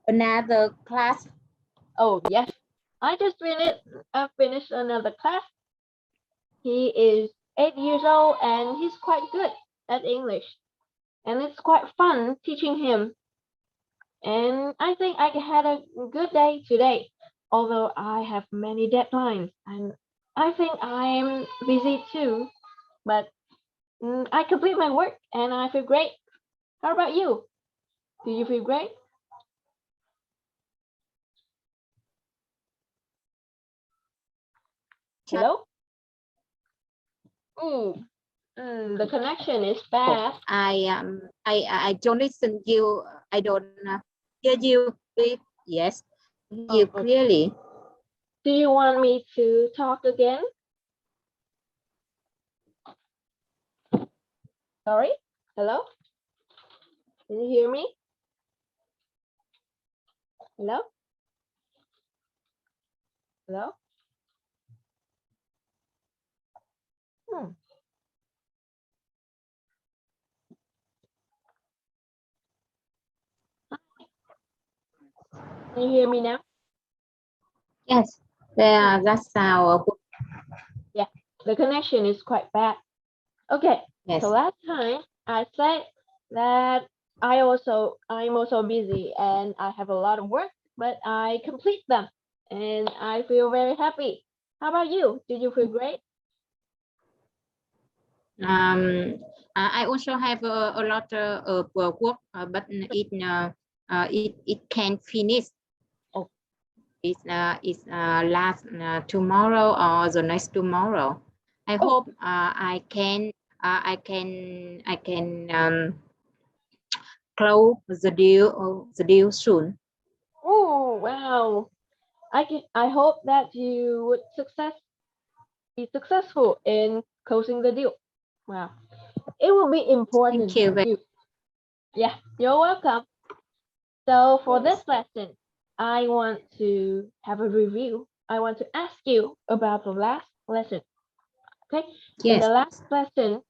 another class? Oh yes, I just finished another class. He is 8 years old and he's quite good at English, and it's quite fun teaching him. And I think I had a good day today, although I have many deadlines, and I think I'm busy too. But I complete my work and I feel great. How about you? Do you feel great? Hello? The connection is bad. I don't listen you. I don't hear you. Yes, you clearly. Do you want me to talk again? Sorry? Hello? Can you hear me? Hello? Hello? Can you hear me now? Yes, that's our. Yeah, the connection is quite bad. Okay, Yes. so last time I said that I'm also busy and I have a lot of work, but I complete them and I feel very happy. How about you? Did you feel great? I also have a lot of work, but it can finish. Oh, it's last tomorrow or the next tomorrow. I hope I can close the deal soon. oh wow! I hope that you would be successful in closing the deal. Wow, it will be important. Thank you very You, yeah, you're welcome. So for this lesson, I want to have a review. I want to ask you about the last lesson. Okay. In the Yes. last lesson,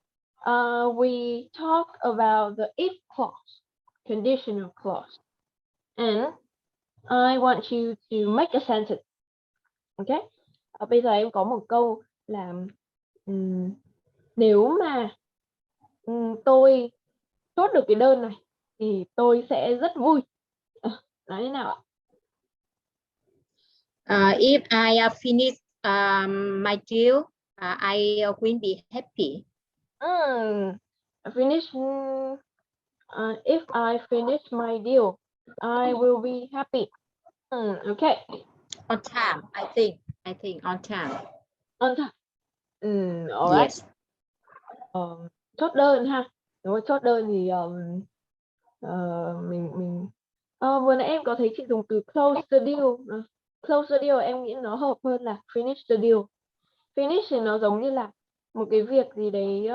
we talked about the if clause, conditional clause, and I want you to make a sentence. Okay. Bây giờ em có một câu là nếu mà tôi chốt được cái đơn này thì tôi sẽ rất vui. Nói thế nào ạ? If I finish my deal, I will be happy. If I finish my deal, I will be happy. Okay. On time, I think on time. On time. All right. Yes. Chốt đơn ha. Nếu mà chốt đơn thì mình vừa nãy em có thấy chị dùng từ close the deal. Close the deal em nghĩ nó hợp hơn là finish the deal. Finish thì nó giống như là một cái việc gì đấy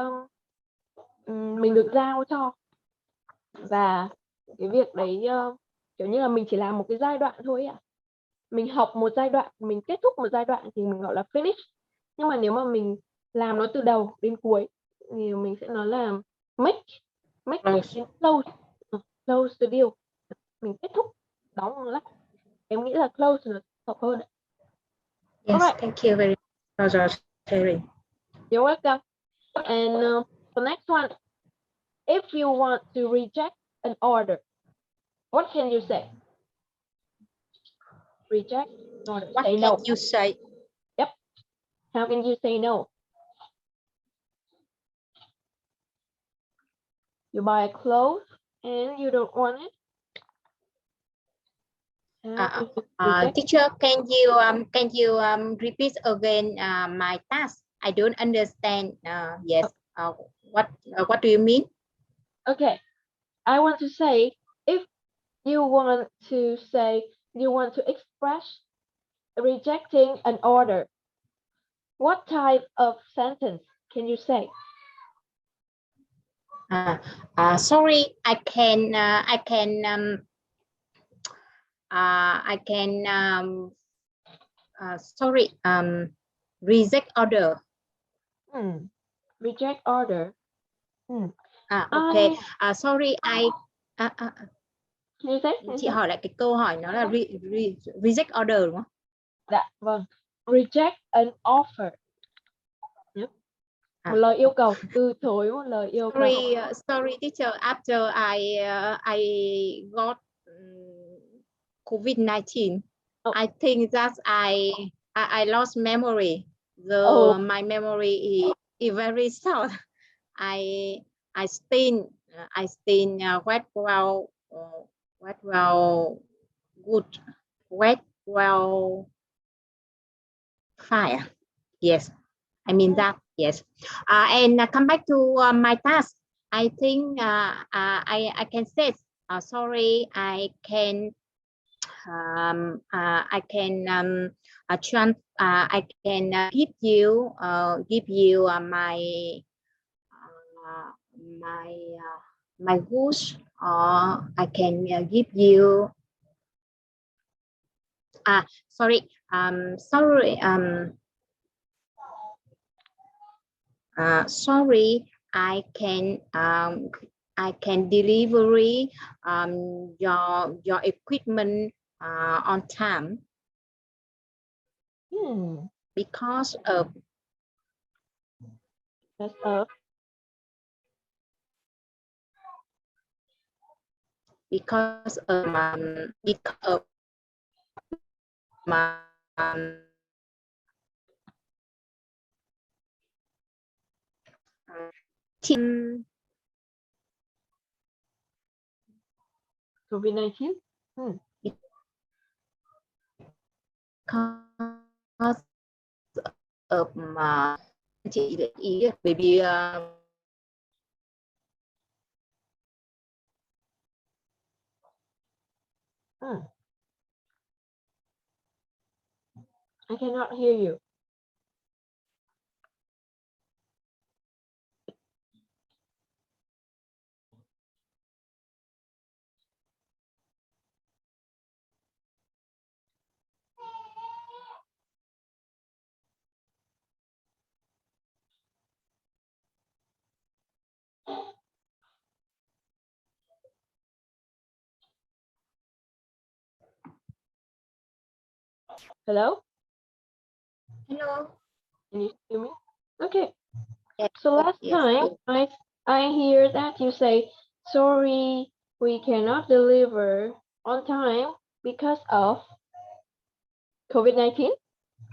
mình được giao cho, và cái việc đấy kiểu như là mình chỉ làm một cái giai đoạn thôi ạ. Mình học một giai đoạn, mình kết thúc một giai đoạn thì mình gọi là finish. Nhưng mà nếu mà mình làm nó từ đầu đến cuối thì mình sẽ nói là make close the deal. Mình kết thúc, đóng nó lại. Em nghĩ là close là hợp hơn. Yes, thank you very much for sharing. You're welcome. And the next one, if you want to reject an order, what can you say? Reject an order. What say can no. you say? Yep. How can you say no? You buy a clothes and you don't want it. Teacher, can you repeat again my task? I don't understand. Yes. What do you mean? Okay. I want to say, if you want to express rejecting an order, what type of sentence can you say? Sorry, I can sorry, reject order. Reject order. Okay. Sorry, You say? Chị hỏi lại cái câu hỏi nó là reject order đúng không? Dạ, vâng. Reject an offer. Yep. Một À. lời yêu cầu, từ chối một lời yêu cầu. Sorry teacher, after I got COVID-19, Oh. I think that I lost memory. My memory is very short. I still good fire. Yes, I mean that. Yes, and come back to my task. I think I can say sorry. I can give you my my goods, or I can give you sorry sorry, I can delivery your equipment on time because of because of my team COVID-19. Because of chị gợi ý bởi vì I cannot hear you. Hello? hello. Can you hear me? Okay. Yes, So last yes, time yes. I hear that you say, sorry, we cannot deliver on time because of COVID-19.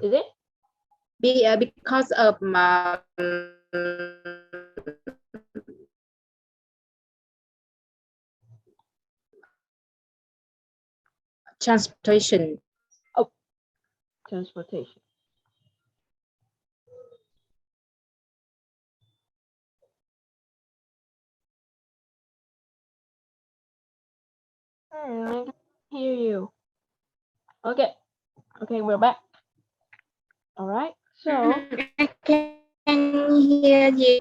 Is it? Because of transportation. Oh, transportation. I can hear you. Okay. Okay, we're back. All right. So I can hear you.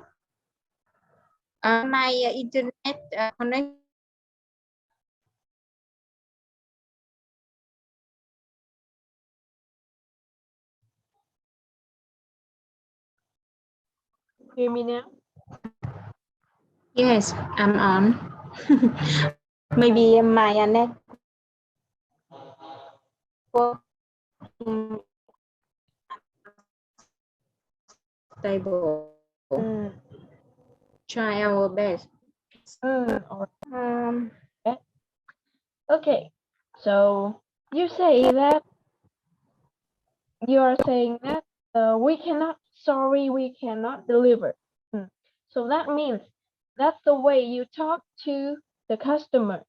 My internet connection. hear me now? Yes, I'm on. Maybe my network stable. Try our best. Okay. So you say that you are saying that we cannot. Sorry, we cannot deliver. So that means that's the way you talk to the customer.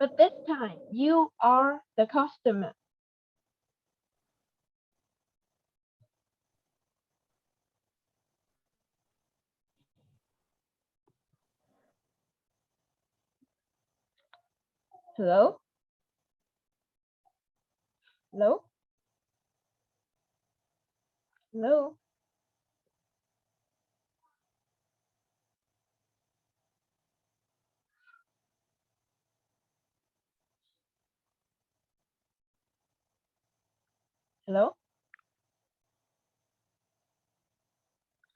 But this time you are the customer. Hello? Hello? Hello? Hello?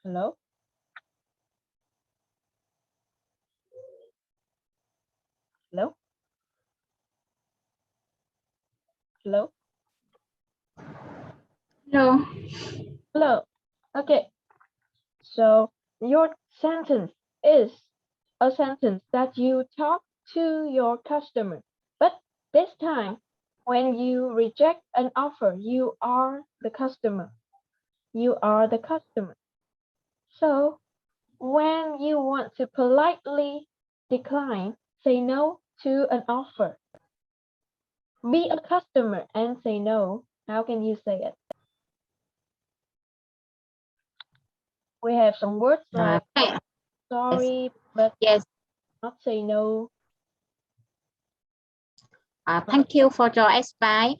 Hello? Hello? Hello? Hello. Hello. Okay. So your sentence is a sentence that you talk to your customer. But this time, when you reject an offer, you are the customer. You are the customer. So when you want to politely decline, say no to an offer. Be a customer and say no. How can you say it? We have some words like Okay. sorry, but Yes. not say no. Thank you for your advice.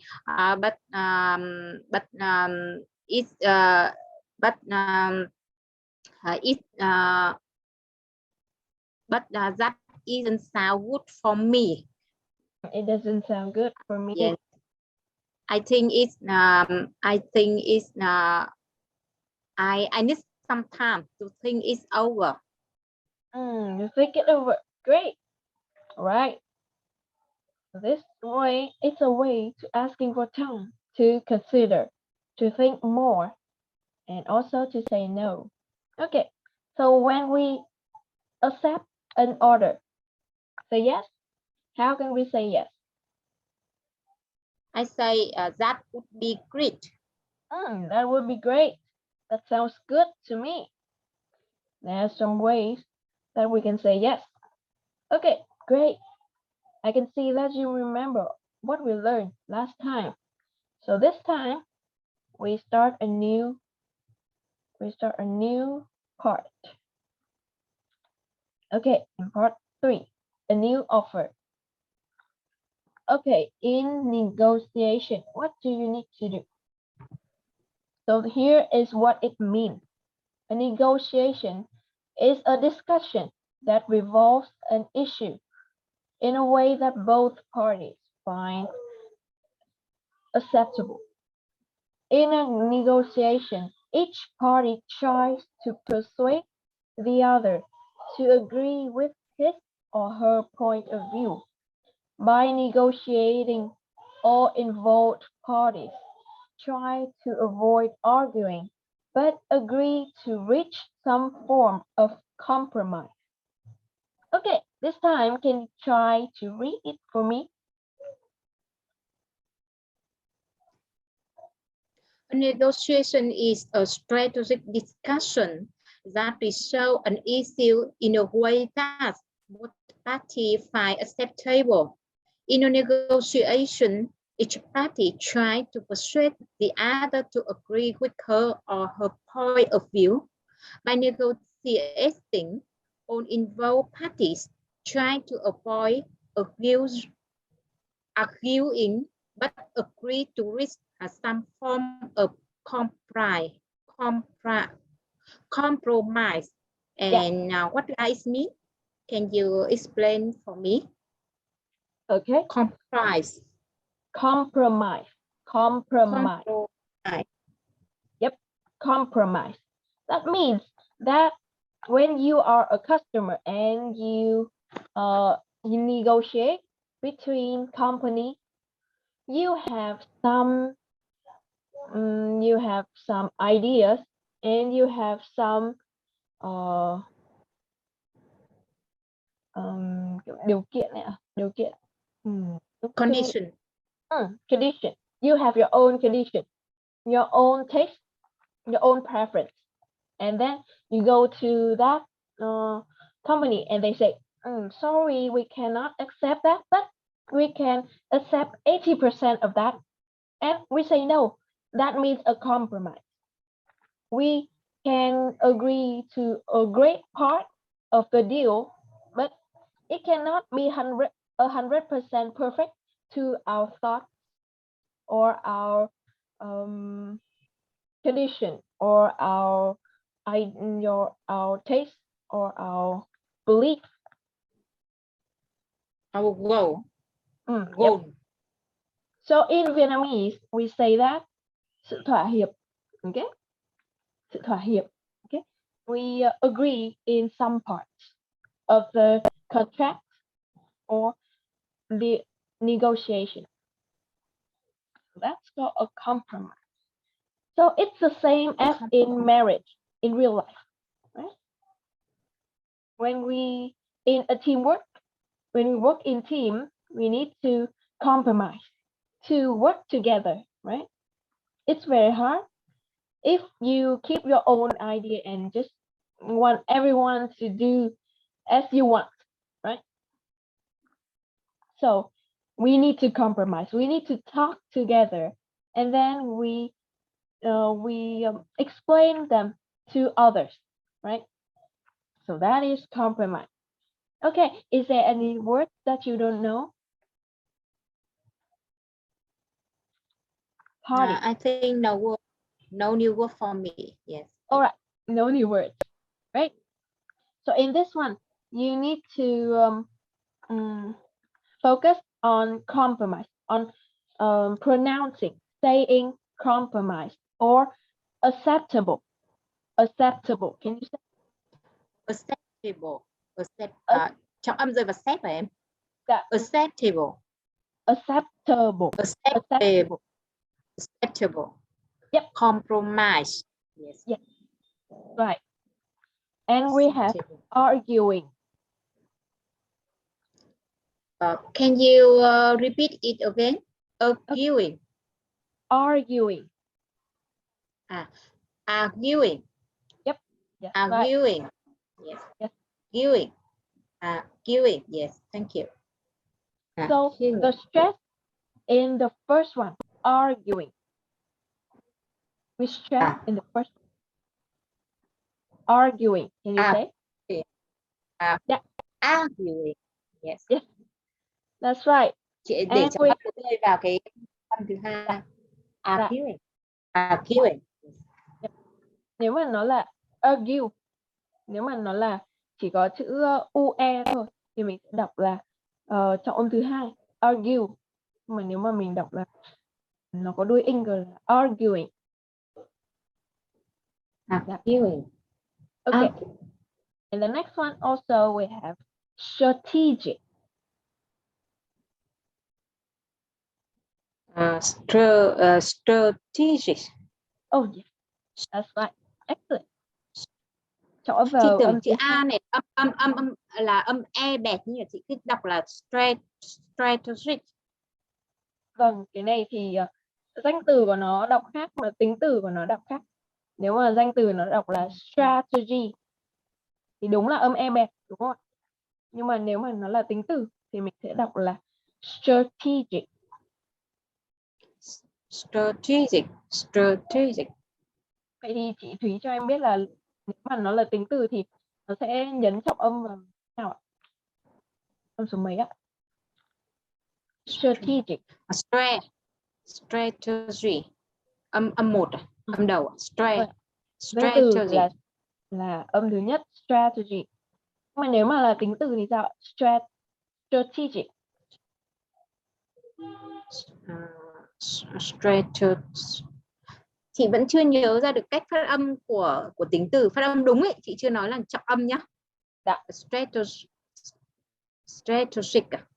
It's but it but that isn't sound good for me. It doesn't sound good for me. Yes, I think I need some time to think it's over. You think it over. Great. Right. This way, it's a way to asking for time to consider, to think more, and also to say no. Okay. So when we accept an order, say yes. How can we say yes? I say that would be great. That would be great. That sounds good to me. There are some ways that we can say yes. Okay, great. I can see that you remember what we learned last time. So this time we start a new part. Okay, in part 3, a new offer. Okay, in negotiation, what do you need to do? So here is what it means. A negotiation is a discussion that revolves an issue in a way that both parties find acceptable. In a negotiation, each party tries to persuade the other to agree with his or her point of view. By negotiating, all involved parties try to avoid arguing but agree to reach some form of compromise. Okay, this time can you try to read it for me? A negotiation is a strategic discussion that resolves an issue in a way that both parties find acceptable. In a negotiation, each party tries to persuade the other to agree with her or her point of view. By negotiating, all involved parties try to avoid arguing but agree to reach some form of compromise. compri- compromise. Yeah, And what does it mean? Can you explain for me? okay. Compromise. Compromise. Compromise. Compromise. Yep, compromise. That means that when you are a customer and you negotiate between company, you have some ideas and you have some uh, điều kiện này à? Điều kiện. Condition. Condition. You have your own condition, your own taste, your own preference. And then you go to that company and they say, sorry, we cannot accept that, but we can accept 80% of that. And we say no. That means a compromise. We can agree to a great part of the deal, but it cannot be 100% perfect to our thoughts or our condition or our taste or our belief. Our goal. Yep. Goal. So in Vietnamese, we say that sự thỏa hiệp. Okay? Sự thỏa hiệp. Okay? We agree in some parts of the contract or the negotiation. That's called a compromise. So it's the same as in marriage, in real life, right? When we in a teamwork, when we work in team, we need to compromise to work together, right? It's very hard if you keep your own idea and just want everyone to do as you want, right? So we need to compromise. We need to talk together, and then we explain them to others, right? So that is compromise. Okay, is there any word that you don't know? Party. I think no word, no new word for me. Yes. All right, no new words, right? So in this one, you need to focus on compromise, on pronouncing, saying compromise or acceptable. Acceptable. Can you say Acceptable. Ac- Trọng âm rơi vào set rồi em. that? Acceptable. Acceptable. Acceptable. Acceptable. Yep. Compromise. Yes. Yes. Right. And we have Acceptable. arguing. Can you repeat it again? Arguing. Arguing. Arguing. Yep. Yes. Arguing. Right. Yes. Yes. Arguing. Arguing. Yes. Thank you. So the stress in the first one, arguing. We stress in the first one. Arguing. Can you say? Yeah. Arguing. Yes. Yes. That's right. Chị để cho âm rơi vào cái âm thứ hai. Arguing. Arguing. Nếu mà nó là argue, nếu mà nó là chỉ có chữ ue thôi thì mình sẽ đọc là trọng âm thứ hai, argue. Mà nếu mà mình đọc là nó có đuôi ing là arguing. Arguing. Okay. And the next one also we have strategic. Strategic. Oh yes, that's right. Excellent. Trọng Chị vào tưởng chữ A này âm là âm E bẹt nhưng mà chị cứ đọc là strategic. Vâng, cái này thì danh từ của nó đọc khác mà tính từ của nó đọc khác. Nếu mà danh từ nó đọc là strategy thì đúng là âm e bẹt, đúng không ạ? Nhưng mà nếu mà nó là tính từ thì mình sẽ đọc là strategic. Strategic. Strategic. Vậy thì chị Thúy cho em biết là nếu mà nó là tính từ thì nó sẽ nhấn trọng âm vào nào ạ? Âm số mấy ạ? Strategic. Strategy. Âm 1 à? Âm đầu à? Danh từ là âm thứ nhất, strategy. Mà nếu mà là tính từ thì sao ạ? Strategic. Chị vẫn chưa nhớ ra được cách phát âm của tính từ. Phát âm đúng ấy, chị chưa nói là trọng âm nhá. Dạ. Strategic à?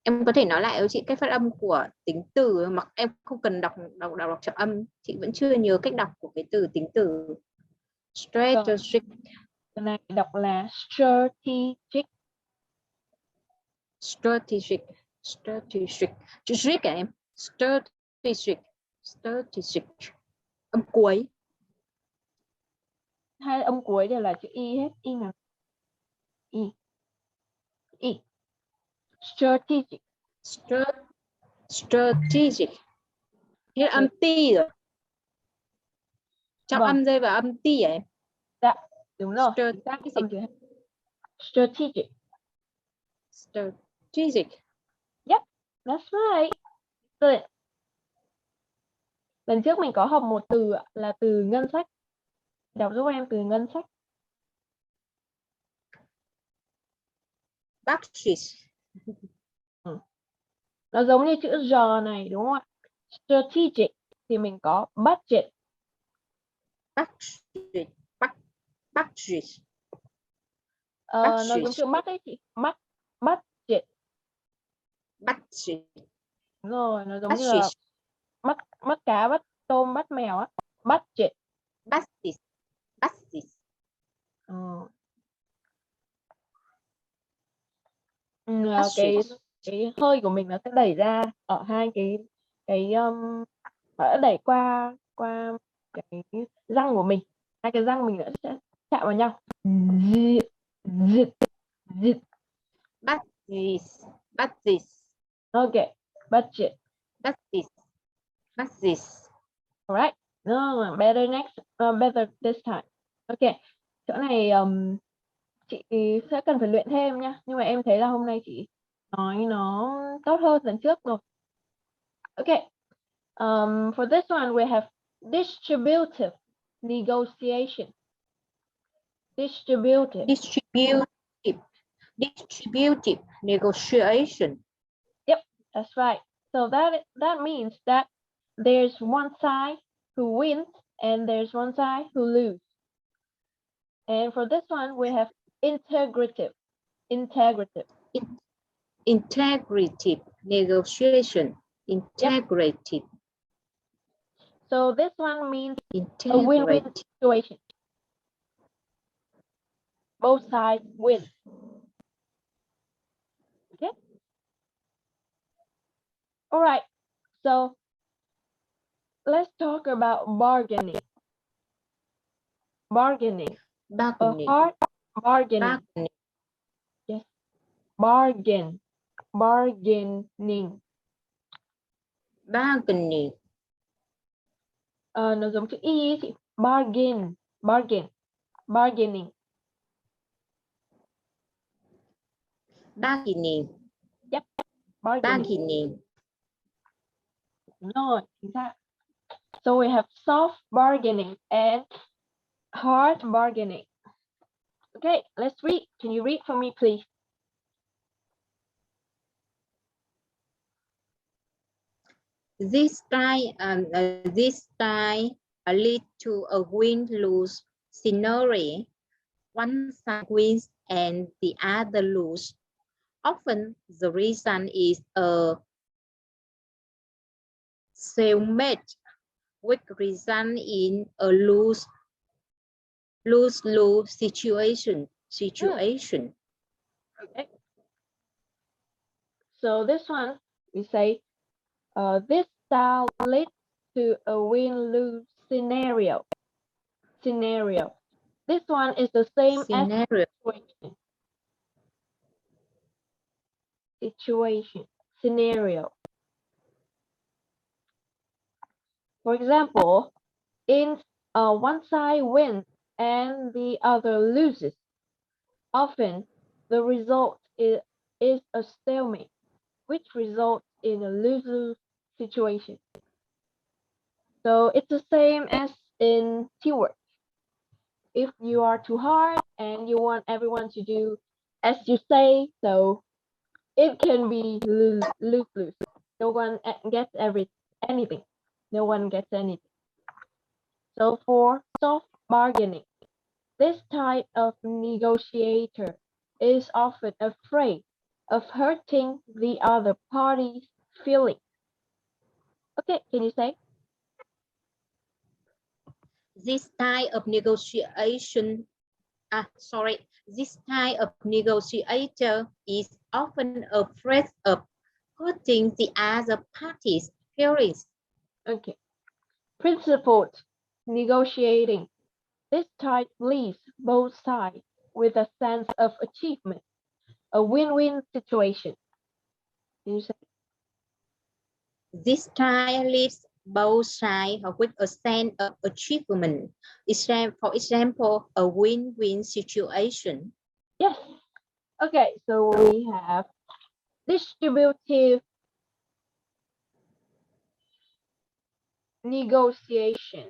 Em có thể nói lại với chị cách phát âm của tính từ mà em không cần đọc trọng âm. Chị vẫn chưa nhớ cách đọc của cái từ tính từ. Strategic. Cái này đọc là strategic. Strategic. Strategic. Chữ ric à em? Strategic. Strategic. Âm cuối. Hai âm cuối đều là chữ y hết. Y nào? Y. Strategic. Strategic. Hết âm ti rồi. Trọng âm rơi vào âm ti à em? Dạ, đúng rồi. Strategic. Strategic. Yep, that's right. Good. Lần trước mình có học một từ là từ ngân sách. Đọc giúp em từ ngân sách. Budget. Nó giống như chữ R này đúng không ạ? Strategic thì mình có budget. Budget. Nó giống chữ mắt ấy chị. Budget. Budget. Đúng rồi, nó giống như là Budget. bắt cá, bắt tôm, bắt mèo á. Budget. Budget. Budget. Ờ. Budget. Cái hơi của mình nó sẽ đẩy ra ở hai cái nó sẽ đẩy qua cái răng của mình, hai cái răng mình nó sẽ chạm vào nhau. Zit, zit, zit. Budget. Budget. Okay, budget. Budget. Budget. Alright. No, better next, better this time. Okay, chỗ này chị sẽ cần phải luyện thêm nha, nhưng mà em thấy là hôm nay chị nói nó tốt hơn lần trước rồi. Okay. For this one we have distributive negotiation. Distributive. Distributive negotiation. Yep, that's right. So that means that there's one side who wins and there's one side who loses. And for this one we have integrative. Integrative. Integrative negotiation. Integrative. So this one means a win-win Integrative. situation. Both sides win. Okay. All right. So let's talk about bargaining. Bargaining. Bargaining. A hard bargaining. Bargaining. Yes. Bargain. Bargaining. Bargaining. Nó giống chữ y ấy chị. Bargain. Bargain. Bargaining. Bargaining. Yep. Bargaining. Bargaining. No, chính xác. So we have soft bargaining and hard bargaining. Okay, let's read. Can you read for me, please? This style lead to a win-lose scenario. One side wins and the other lose. Often the reason is a stalemate, which result in a lose-lose situation. Okay. So this one, we say, this style leads to a win-lose scenario. Scenario. This one is the same Scenario. as situation. Situation. Scenario. For example, in one side wins and the other loses. Often, the result is a stalemate, which results in a lose-lose situation. So it's the same as in teamwork. If you are too hard and you want everyone to do as you say, so it can be lose-lose. No one gets anything. No one gets anything. So for soft bargaining, this type of negotiator is often afraid of hurting the other party's feelings. Okay, can you say? This type of negotiation, this type of negotiator is often afraid of hurting the other party's feelings. Okay. Principled negotiating. This type leaves both sides with a sense of achievement, a win-win situation. Can you say? This type leaves both sides with a sense of achievement. For example, a win-win situation. Yes. Okay, so we have distributive negotiation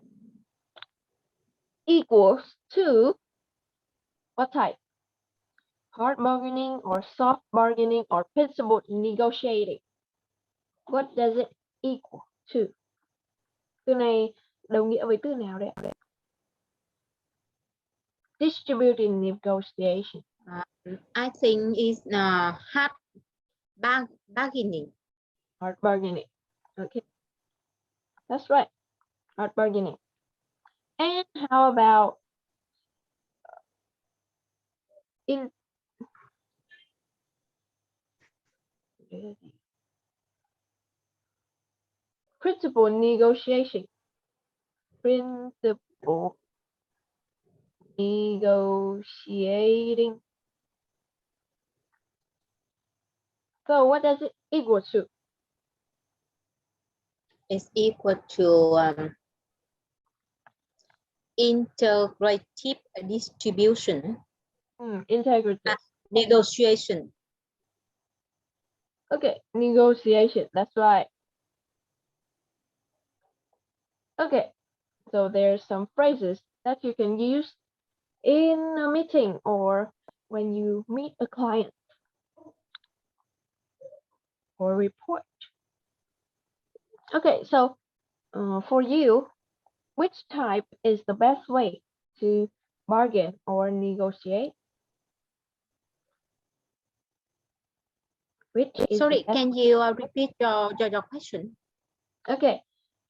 equals to what type? Hard bargaining or soft bargaining or principled negotiating. What does it equal to? Từ này đồng nghĩa với từ nào đấy? Distributive negotiation. I think it's hard bargaining. Hard bargaining. Okay, that's right. Hard bargaining. And how about in principal negotiation? Principal negotiating. So what does it equal to? Is equal to integrative distribution. Integrative. Negotiation. Okay, negotiation. That's right. Okay, so there's some phrases that you can use in a meeting or when you meet a client or report. Okay, so for you, which type is the best way to bargain or negotiate? Which is the Sorry, best? can you repeat your question? Okay,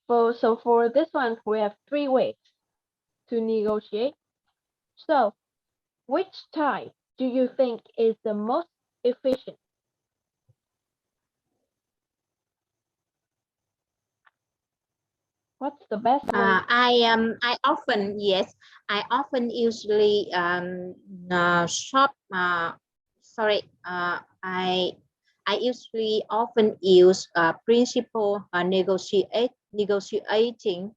so for this one, we have 3 ways to negotiate. So, which type do you think is the most efficient? What's the best way? I often usually shop. Sorry, I usually often use principal negotiating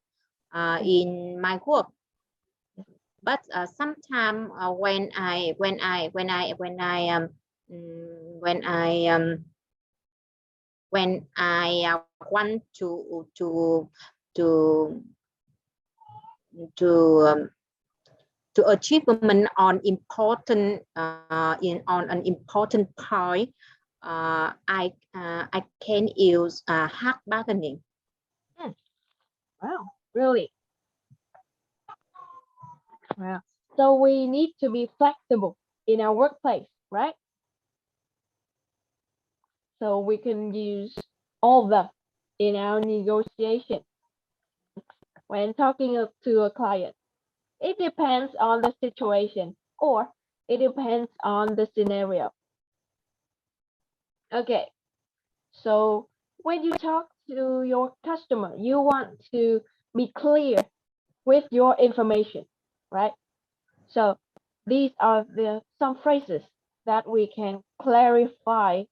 in my work. But sometimes when I want to to um, to achievement on important on an important point, I can use hard bargaining. Wow, really? Wow. So we need to be flexible in our workplace, right? So we can use all of them in our negotiation when talking to a client. It depends on the situation or it depends on the scenario. Okay, so when you talk to your customer, you want to be clear with your information, right? So these are some phrases that we can clarify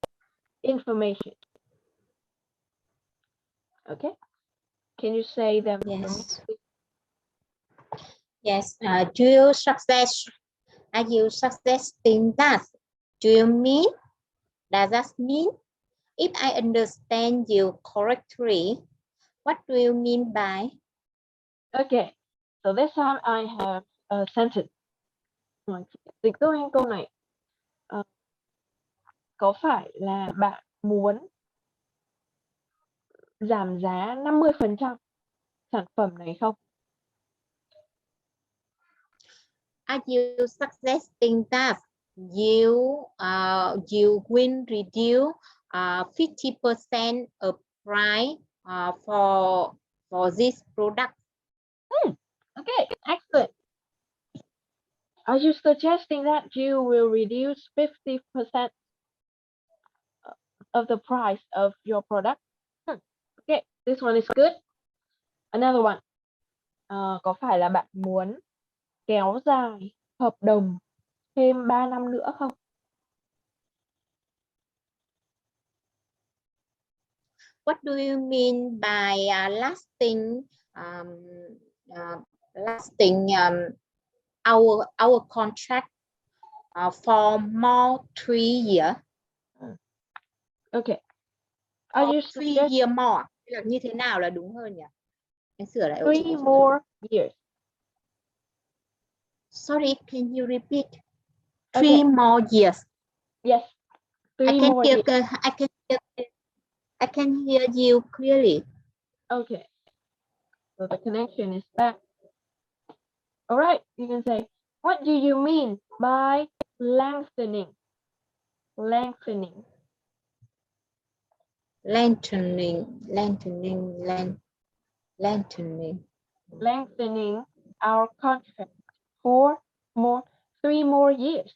information. Okay, can you say them for me? Yes. Yes. Do you success? Are you successing that? Do you mean? Does that mean? If I understand you correctly, what do you mean by? Okay, so this time I have a sentence. Dịch tôi anh câu này. Có phải là bạn muốn giảm giá 50% sản phẩm này không? Are you successing that? You will reduce 50% of price for this product. Okay, excellent. Are you suggesting that you will reduce 50% of the price of your product? Okay, this one is good. Another one. Có phải là bạn muốn kéo dài hợp đồng thêm 3 năm nữa không? What do you mean by lasting our contract for more 3 years? Okay. Are you 3 suggesting years more? Là như thế nào là đúng hơn nhỉ? Anh sửa lại. 3 more years? Sorry, can you repeat? Okay. 3 more years. Yes. 3 more years. I can hear you clearly. Okay. So the connection is back. All right. You can say, what do you mean by lengthening? Lengthening. lengthening lengthening our contract for 3 more years.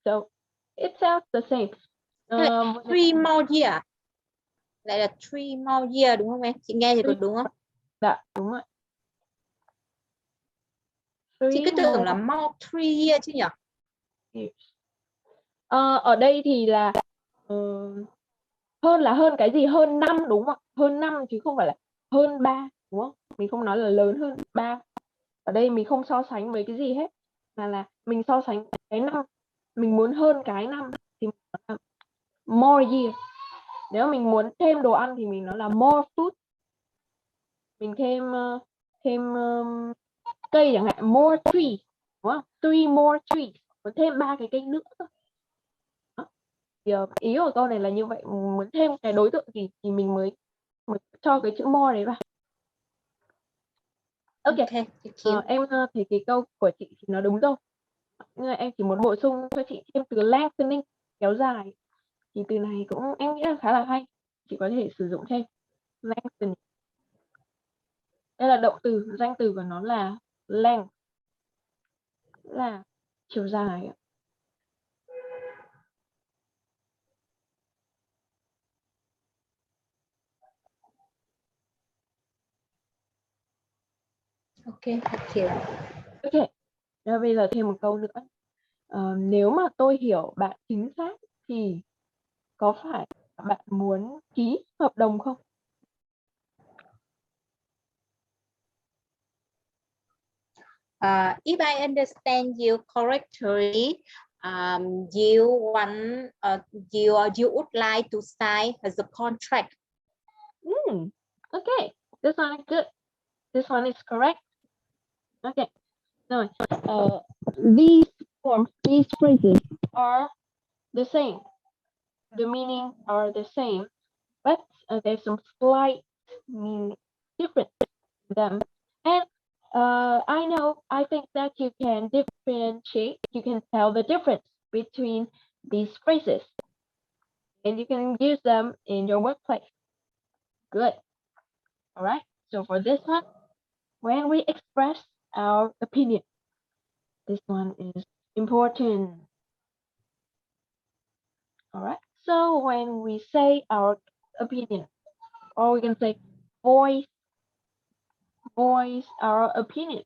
So it sounds the same. 3 more year, lại là 3 more year đúng không em? Chị nghe thì có đúng không? Dạ đúng rồi. Chị cứ tưởng là more 3 year chứ nhỉ? Ở đây thì là hơn là hơn cái gì? Hơn 5 đúng không ạ? Hơn 5 chứ không phải là hơn 3 đúng không? Mình không nói là lớn hơn 3. Ở đây mình không so sánh với cái gì hết, mà là mình so sánh cái năm, mình muốn hơn cái năm thì mình nói là more year. Nếu mình muốn thêm đồ ăn thì mình nói là more food. Mình thêm cây chẳng hạn, more tree đúng không? 3 more trees, muốn thêm 3 cái cây nữa. Thì ý của câu này là như vậy, muốn thêm cái đối tượng gì thì mình mới cho cái chữ more đấy vào. Ok, em thấy cái câu của chị thì nó đúng rồi. Nhưng mà em chỉ muốn bổ sung cho chị thêm từ lengthening, kéo dài. Thì từ này cũng em nghĩ là khá là hay. Chị có thể sử dụng thêm lengthening. Đây là động từ, danh từ của nó là length, là chiều dài. Ok, hiểu. Ok, rồi bây giờ thêm một câu nữa. Nếu mà tôi hiểu bạn chính xác thì có phải bạn muốn ký hợp đồng không? If I understand you correctly, you want you would like to sign the contract. Okay, this one is good. This one is correct. Okay, now these forms, these phrases are the same. The meaning are the same, but there's some slight meaning difference in them. And I think that you can differentiate, you can tell the difference between these phrases, and you can use them in your workplace. Good. All right. So for this one, when we express our opinion, this one is important. All right. So when we say our opinion, or we can say voice our opinion,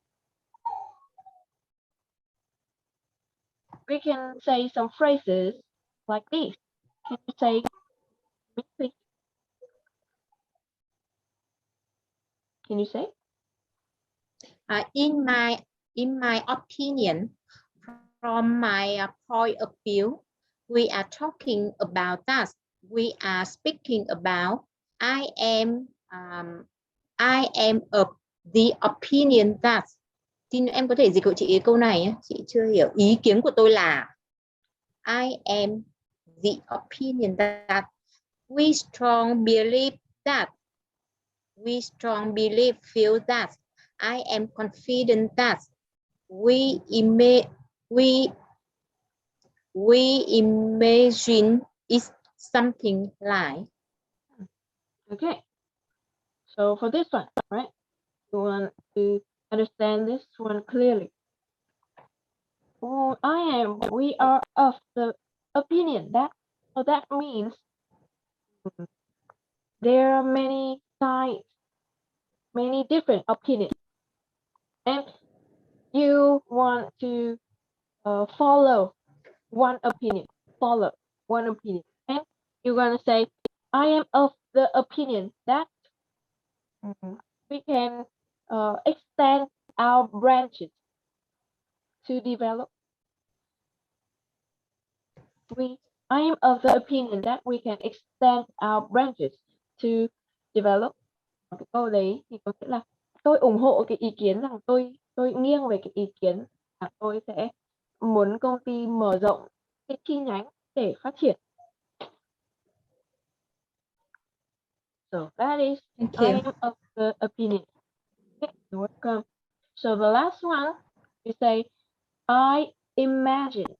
we can say some phrases like this. Can you say, please? Can you say? In my opinion, from my point of view, we are talking about that. We are speaking about. I am of the opinion that. Xin em có thể dịch hộ chị câu này nhé. Chị chưa hiểu. Ý kiến của tôi là I am the opinion that we strong believe that. We strong believe feel that. I am confident that. We imagine it's something like. Okay. So for this one, right? You want to understand this one clearly. We are of the opinion that, so that means there are many sides, many different opinions, and you want to follow one opinion, and you're gonna say, I am of the opinion that we can extend our branches to develop. I am of the opinion that we can extend our branches to develop. Cái câu đấy thì có nghĩa là tôi ủng hộ cái ý kiến rằng tôi nghiêng về cái ý kiến là tôi sẽ muốn công ty mở rộng cái chi nhánh để phát triển. So that is I am of the opinion. Okay, you're welcome. So the last one, you say, I imagine.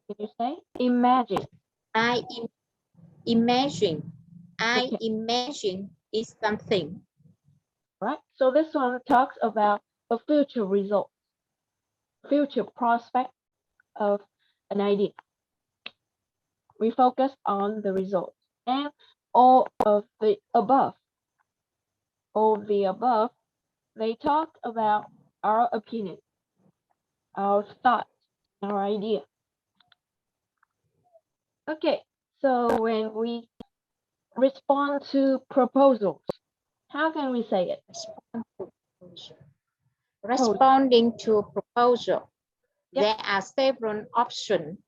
Can you say imagine? I imagine. I Okay. imagine is something. Right. So this one talks about a future result, future prospect of an idea. We focus on the results and all of the above. All the above, they talk about our opinion, our thoughts, our idea. Okay, so when we respond to proposals, how can we say it? Responding to proposal. Yep. There are several options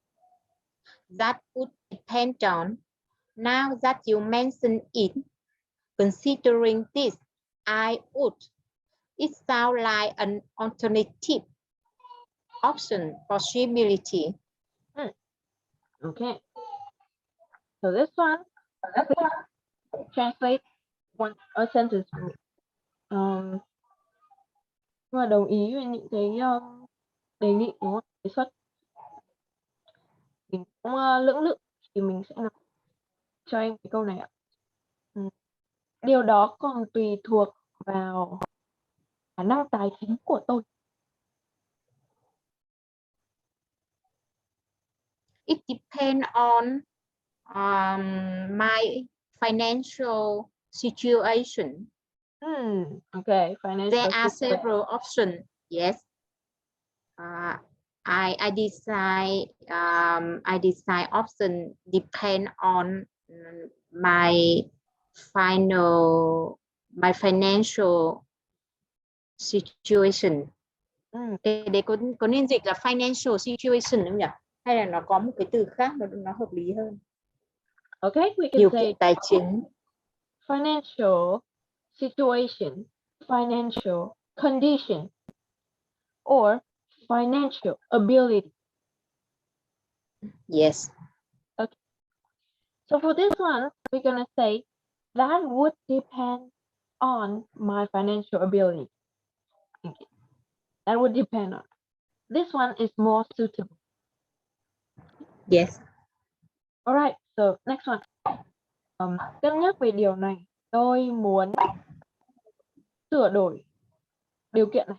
that would depend on. Now that you mention it, considering this, I would. It sounds like an alternative option possibility. Okay. So this one, please translate a sentence for me. Và đồng ý với những cái đề nghị đúng không? Đề xuất. Mình cũng lưỡng lự thì mình sẽ nói cho em cái câu này ạ. Điều đó còn tùy thuộc vào khả năng tài chính của tôi. It depends on my financial situation. Okay, financial There are situation. several options. Yes. I decide option depend on my financial situation. Cái đấy có nên dịch là financial situation không nhỉ? Hay là nó có một cái từ khác nó hợp lý hơn? Okay, we can Điều say kiện tài chính. financial situation, financial condition, or financial ability. Yes. Okay. So for this one, we're gonna say that would depend on my financial ability. Okay. That would depend on. This one is more suitable. Yes. All right. So next one. Cân nhắc về điều này, tôi muốn sửa đổi điều kiện này.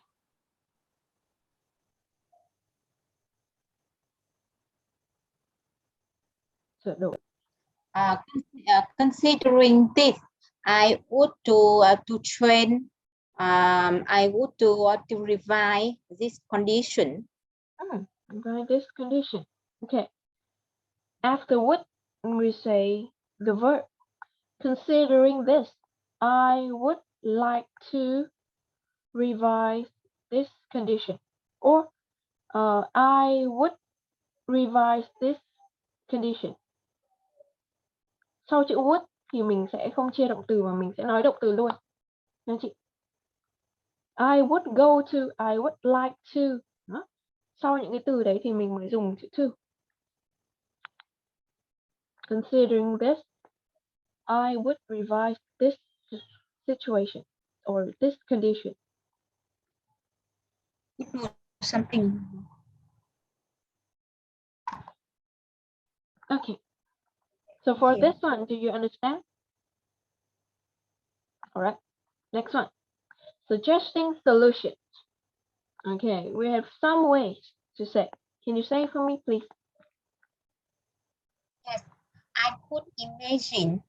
Sửa đổi. Considering this, I would to train. I would to revise this condition. Revise this condition. Okay. Afterward, we say the verb. Considering this, I would like to revise this condition. Or I would revise this condition. Sau chữ would thì mình sẽ không chia động từ mà mình sẽ nói động từ luôn. Nha chị. I would go to, I would like to. Đó. Sau những cái từ đấy thì mình mới dùng chữ to. Considering this, I would revise this situation or this condition. Something. Okay. So for this one, do you understand? All right. Next one. Suggesting solutions. Okay, we have some ways to say. Can you say it for me, please? Yes, I could imagine.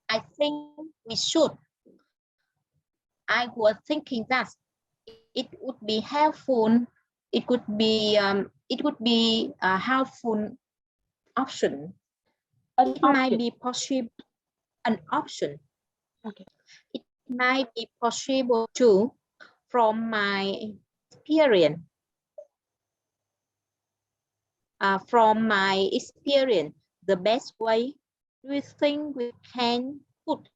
I think we should. I was thinking that it would be helpful. It would be a helpful option. It might be possible an option. Okay. It might be possible too, from my experience. From my experience, the best way we think we can put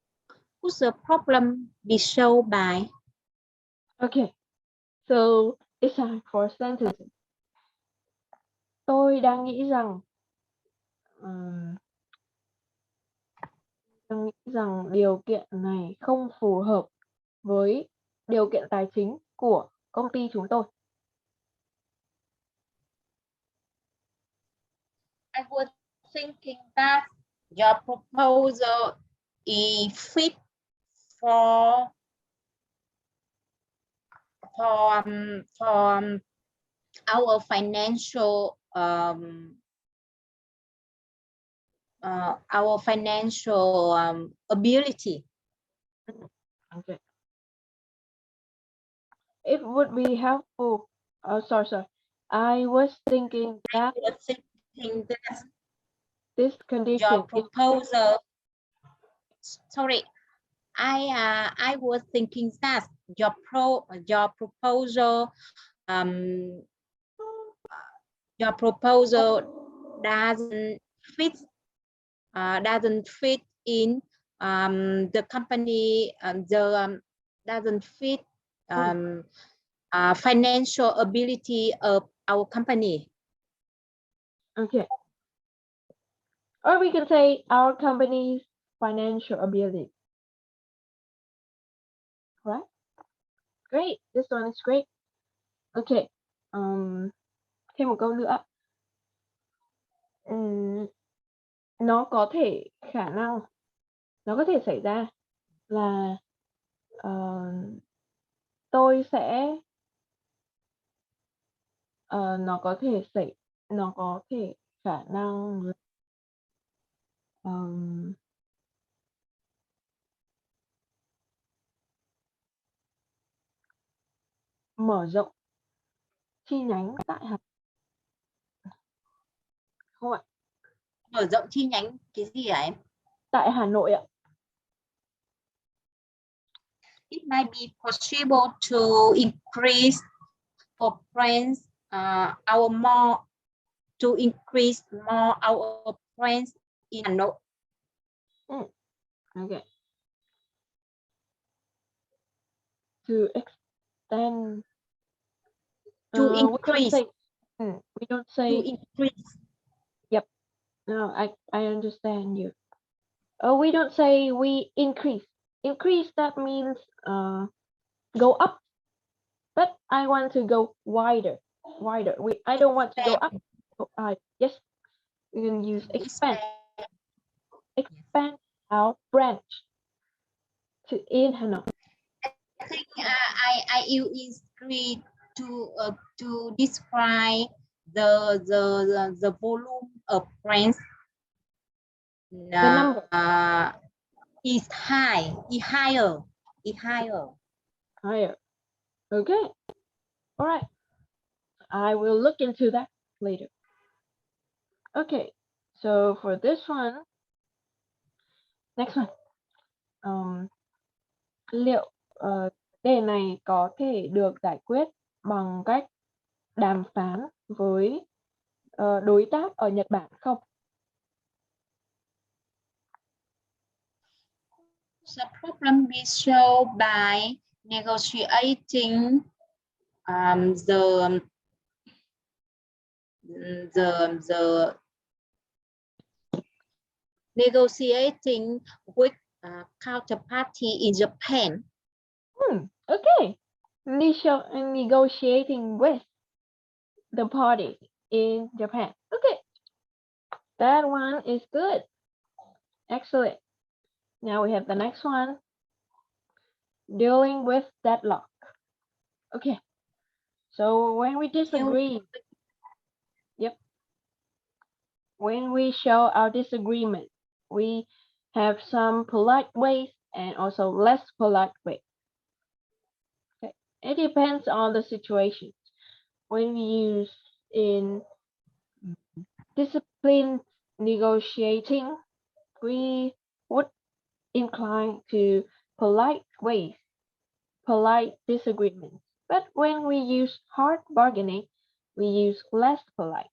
the problem be solved by. Okay, so it's time for sentences. Tôi đang nghĩ rằng điều kiện này không phù hợp với điều kiện tài chính của công ty chúng tôi. I was thinking that your proposal is fit for our financial ability. Okay. It would be helpful. Oh, sorry. I was thinking that I was thinking that this your condition is proposal. Sorry, I was thinking that your proposal your proposal doesn't fit in the company doesn't fit financial ability of our company. okay. Or we can say our company's financial ability. Right? Great. This one is great. Okay. Thêm một câu nữa. Nó có thể khả năng, nó có thể xảy ra là tôi sẽ nó có thể khả năng mở rộng chi nhánh tại Hà không ạ? Mở rộng chi nhánh cái gì hả em? Tại Hà Nội ạ. It might be possible to increase for brands our more to increase more our brands in Hà Nội. Okay. To extend. To increase. We don't say. To increase. Yep. No, I understand you. Oh, we don't say we increase. Increase, that means go up. But I want to go wider. I don't want to go up. Yes, we can use expand. Expand our branch to in Hanoi. I think I use increase to describe the volume of brands. The number is high. Is higher. Is higher. Higher. Okay. All right. I will look into that later. Okay. So for this one, next one. Liệu đề này có thể được giải quyết bằng cách đàm phán với đối tác ở Nhật Bản không? The problem be solved by negotiating the negotiating with counterparty in Japan. Okay. Negotiating with the party in Japan. Okay. That one is good. Excellent. Now we have the next one. Dealing with deadlock. Okay. So when we disagree, yep. When we show our disagreement, we have some polite ways and also less polite ways. Okay. It depends on the situation. When we use in disciplined negotiating, we would incline to polite ways, polite disagreements. But when we use hard bargaining, we use less polite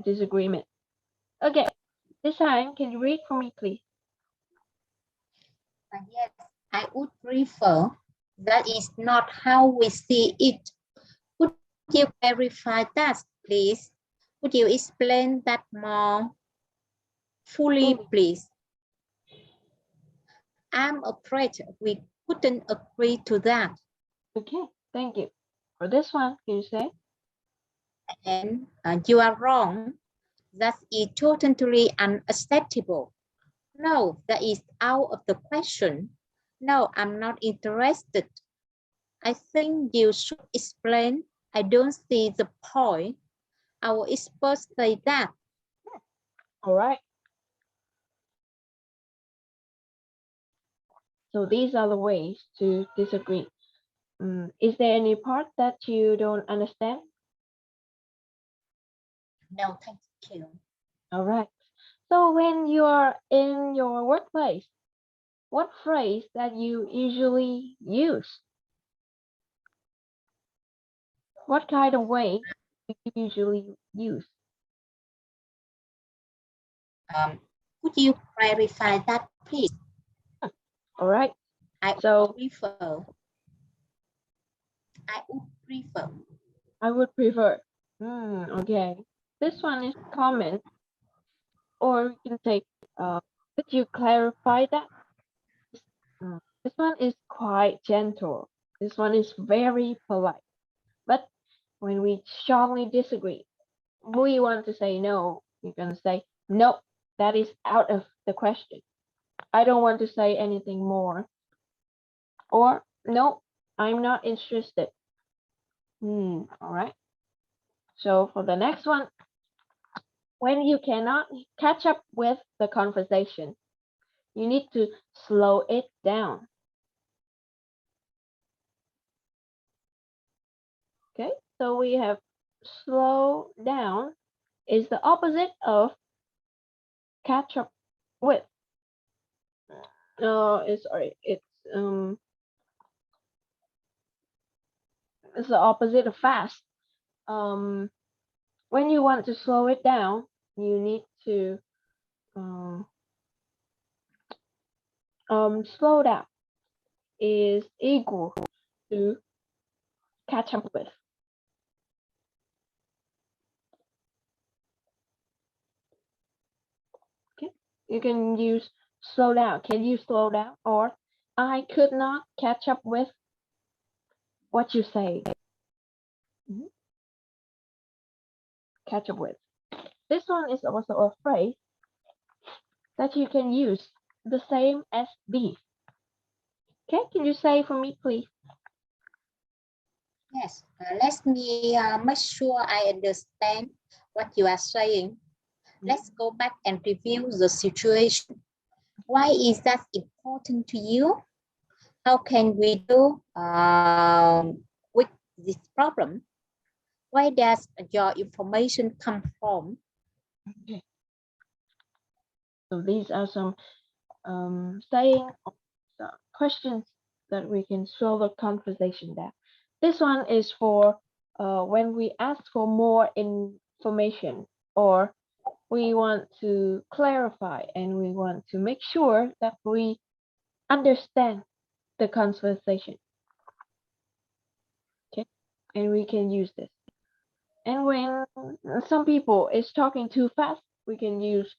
disagreement. Okay, this time, can you read for me, please? Yes, I would prefer. That is not how we see it. Would you clarify that, please? Would you explain that more fully, please? I'm afraid we couldn't agree to that. Okay, thank you. For this one, can you say? And you are wrong. That is totally unacceptable. No, that is out of the question. No, I'm not interested. I think you should explain. I don't see the point. Our experts say that. All right. So these are the ways to disagree. Is there any part that you don't understand? No, thank you. All right. So when you are in your workplace, what phrase that you usually use? What kind of way do you usually use? Could you clarify that, please? All right. I So prefer. I would prefer. I would prefer. Okay. This one is common, or we can take. Could you clarify that? This one is quite gentle. This one is very polite. But when we strongly disagree, we want to say no. You're gonna say no. That is out of the question. I don't want to say anything more. Or no, I'm not interested. All right. So for the next one, when you cannot catch up with the conversation, you need to slow it down. Okay, so we have slow down is the opposite of catch up with. It's the opposite of fast. Um, when you want to slow it down, you need to slow down is equal to catch up with. Okay, you can use slow down. Can you slow down? Or I could not catch up with what you say. Catch up with. This one is also a phrase that you can use the same as these. Okay, can you say for me, please? Yes, let me make sure I understand what you are saying. Let's go back and review the situation. Why is that important to you? How can we do with this problem? Where does your information come from? Okay. So these are some saying questions that we can slow the conversation down. This one is for when we ask for more information or we want to clarify and we want to make sure that we understand the conversation. Okay, and we can use this. And when some people is talking too fast, we can use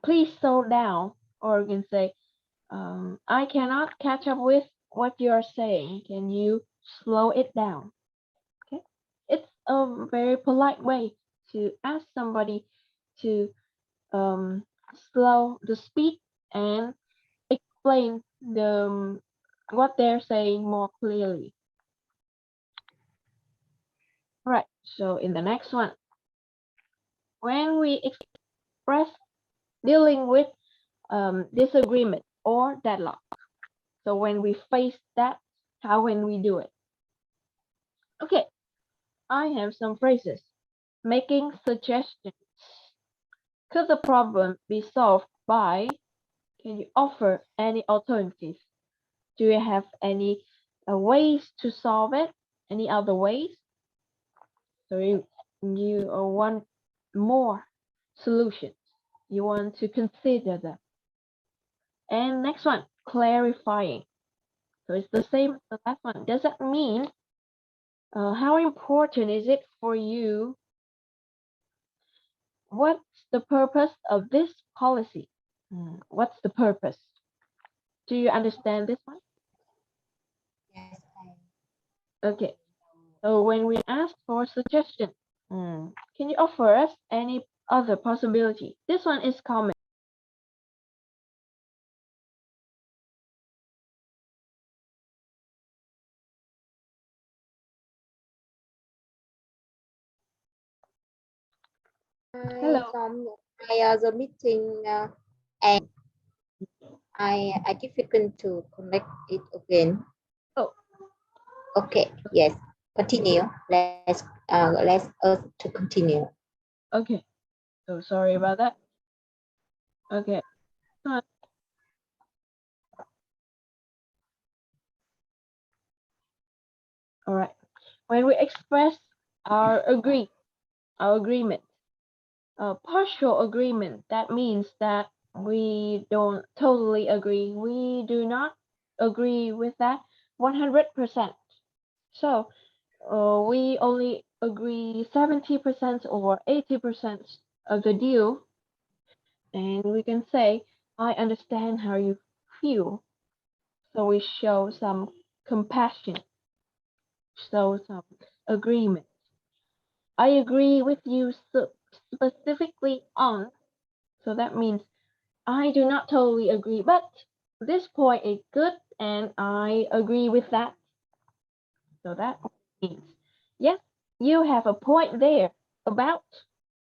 please slow down, or we can say I cannot catch up with what you're saying. Can you slow it down? Okay, it's a very polite way to ask somebody to slow the speed and explain what they're saying more clearly. All right, so in the next one, when we express dealing with disagreement or deadlock. So when we face that, how when we do it? Okay, I have some phrases. Making suggestions. Could the problem be solved by? Can you offer any alternatives? Do you have any ways to solve it? Any other ways? So you want more solutions. You want to consider them. And next one, clarifying. So it's the same as the last one. Does that mean how important is it for you? What's the purpose of this policy? What's the purpose? Do you understand this one? Yes, Okay. So when we ask for suggestion, Can you offer us any other possibility? This one is common. Hello. The meeting and I difficult to connect it again. Oh, Okay, yes, continue. Let's us to continue. okay. So sorry about that. Okay. All right. When we express our agreement, partial agreement, that means that we don't totally agree. We do not agree with that 100%. So we only agree 70% or 80% of the deal, and we can say, I understand how you feel. So we show some compassion, show some agreement. I agree with you specifically on, so that means I do not totally agree, but this point is good and I agree with that. So that means, yes, you have a point there about,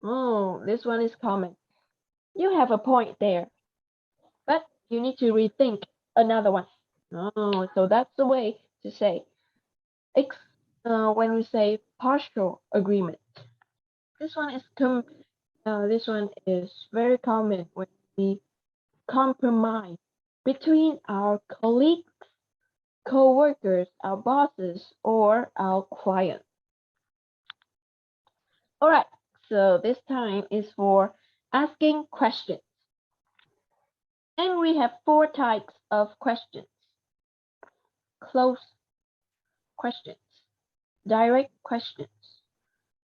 oh, this one is common. You have a point there, but you need to rethink another one. Oh, so that's the way to say, when we say partial agreement. This one is very common when we compromise between our colleagues, co-workers, our bosses, or our clients. All right, so this time is for asking questions. And we have 4 types of questions. Close questions, direct questions,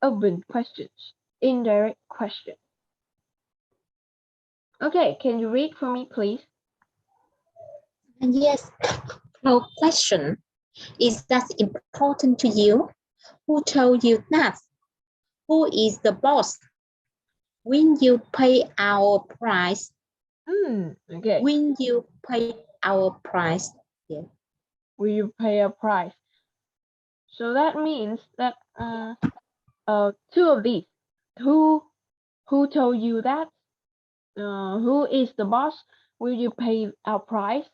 open questions, indirect questions. Okay, can you read for me, please? Yes. No question. Is that important to you? Who told you that? Who is the boss? When you pay our price? Okay. When you pay our price? Yeah. Will you pay a price? So that means that 2 of these. Who told you that? Who is the boss? Will you pay our price?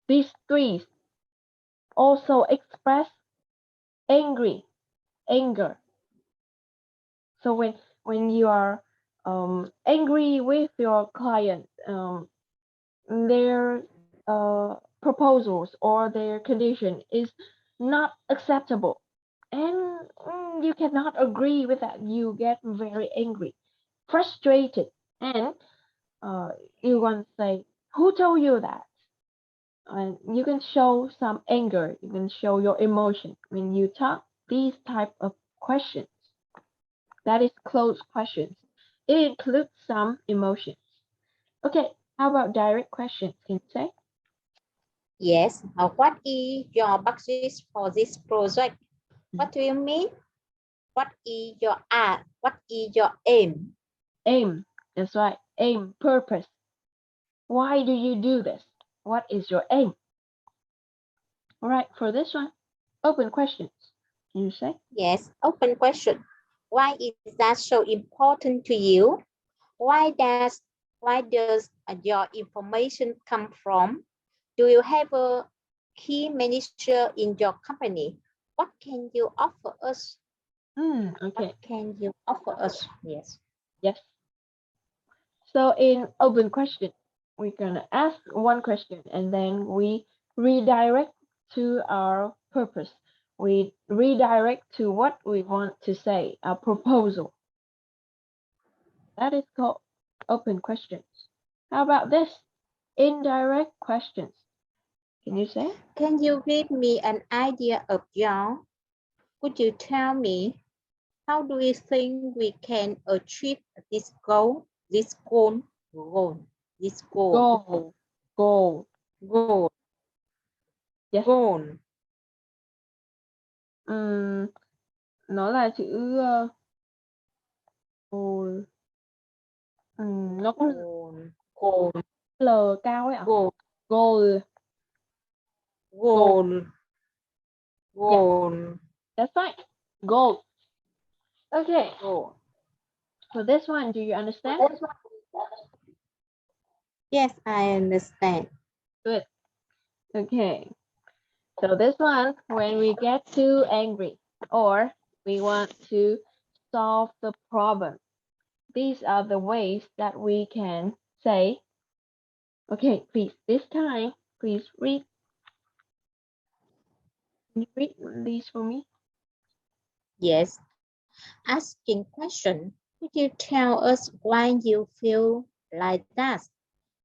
These 3 also express anger. So when you are angry with your client, their proposals or their condition is not acceptable, and you cannot agree with that. You get very angry, frustrated, and you want to say, "Who told you that?" And you can show some anger. You can show your emotion when you talk these type of questions. That is closed questions. It includes some emotions. Okay, how about direct questions? Can you say? Yes. What is your budget for this project? What do you mean? What is your art? What is your aim? Aim. That's right. Aim, purpose. Why do you do this? What is your aim? All right, for this one, open questions. Can you say? Yes. Open question. Why is that so important to you? Why does your information come from? Do you have a key manager in your company? What can you offer us? Okay. What can you offer us? Yes. Yes. So in open question, we're gonna ask one question and then we redirect to our purpose. We redirect to what we want to say, our proposal. That is called open questions. How about this? Indirect questions. Can you say? Can you give me an idea of your? Could you tell me how do you think we can achieve this goal? This goal? This goal. Goal. Goal. Yes. Goal. Mm, nó là chữ goal. Nó có Goal. Goal. L cao ấy ạ. Goal. Goal. Goal. Yeah, Goal. that's right. Goal. Okay, Goal. so this one, do you understand? Yes, I understand. Good. Okay, so this one, when we get too angry or we want to solve the problem, these are the ways that we can say, okay, please, this time, please read. Can you read these for me? Yes. Asking question. Could you tell us why you feel like that?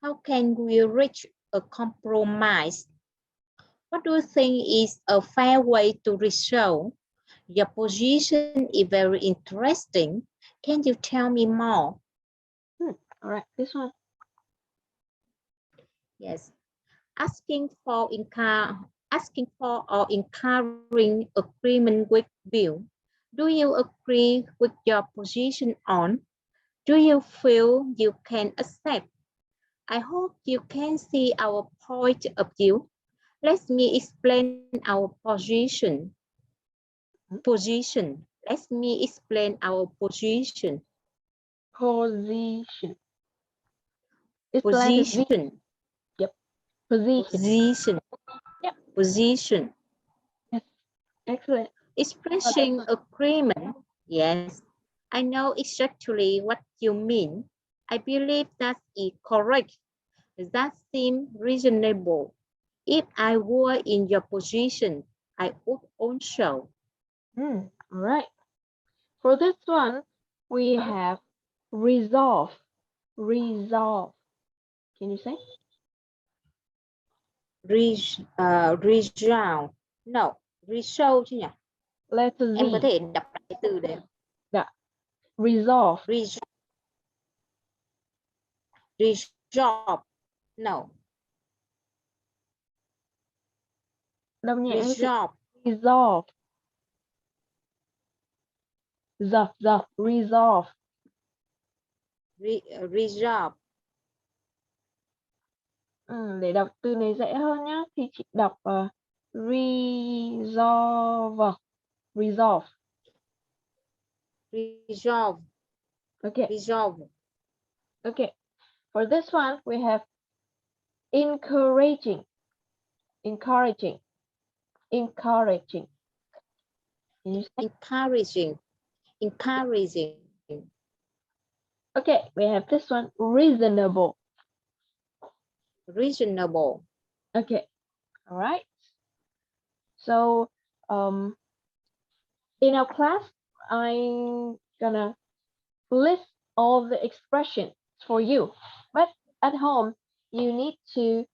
How can we reach a compromise? What do you think is a fair way to resolve? Your position is very interesting. Can you tell me more? All right, this one. Yes. Asking for or encouraging agreement with view. Do you agree with your position on? Do you feel you can accept? I hope you can see our point of view. Let me explain our position. Let me explain our position. Position. It's the letter Z. Position. Yep. Position. Position. Yep. Position. Yes. Excellent. Expressing agreement. Yes. I know exactly what you mean. I believe that is correct. That seems reasonable. If I were in your position, I would also. All right. For this one, we have resolve. Resolve. Can you say? Resolve. No, resolve chứ nhỉ? Letter Z. Em có thể đọc lại từ đấy. Yeah. Resolve. Resolve. No. Đọc nhẹ với chị. Resolve. Resolve. Resolve. Resolve. Để đọc từ này dễ hơn nhá, thì chị đọc resolve. Resolve. Resolve. Okay. Resolve. Okay. For this one, we have encouraging. Encouraging. Encouraging. Can you say? Encouraging. Encouraging. Okay, we have this one, reasonable. Reasonable. Okay, all right. So, in our class, I'm gonna list all the expressions for you. But at home, you need to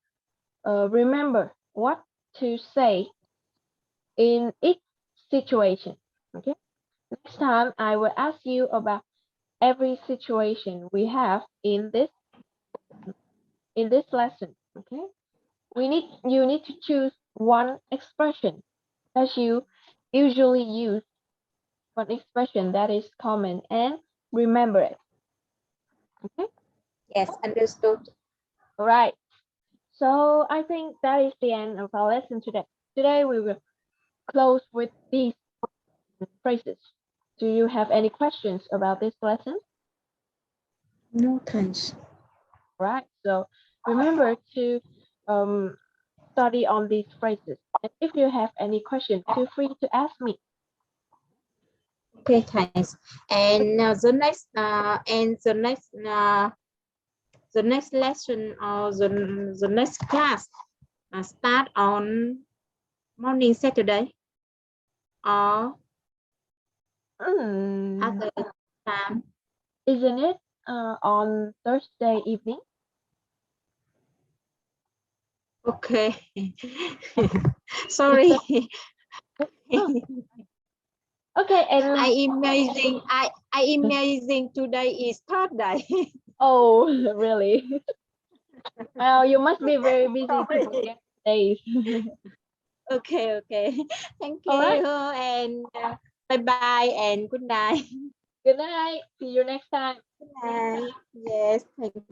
remember what to say in each situation. Okay. Next time, I will ask you about every situation we have in this lesson. Okay. You need to choose one expression that you usually use, one expression that is common, and remember it. Okay. Yes, understood. All right. So I think that is the end of our lesson today. Today we will close with these phrases. Do you have any questions about this lesson? No thanks. Right. So remember to study on these phrases. And if you have any questions, feel free to ask me. Okay, thanks. And the next lesson or the next class start on morning Saturday or other time. Isn't it on Thursday evening? Okay. Sorry. Okay, and I imagine today is Thursday. oh, really? Well, you must be very busy to forget days. Okay. Thank you. All right. And Bye bye and good night. Good night. See you next time. Good night. Yes, thank you.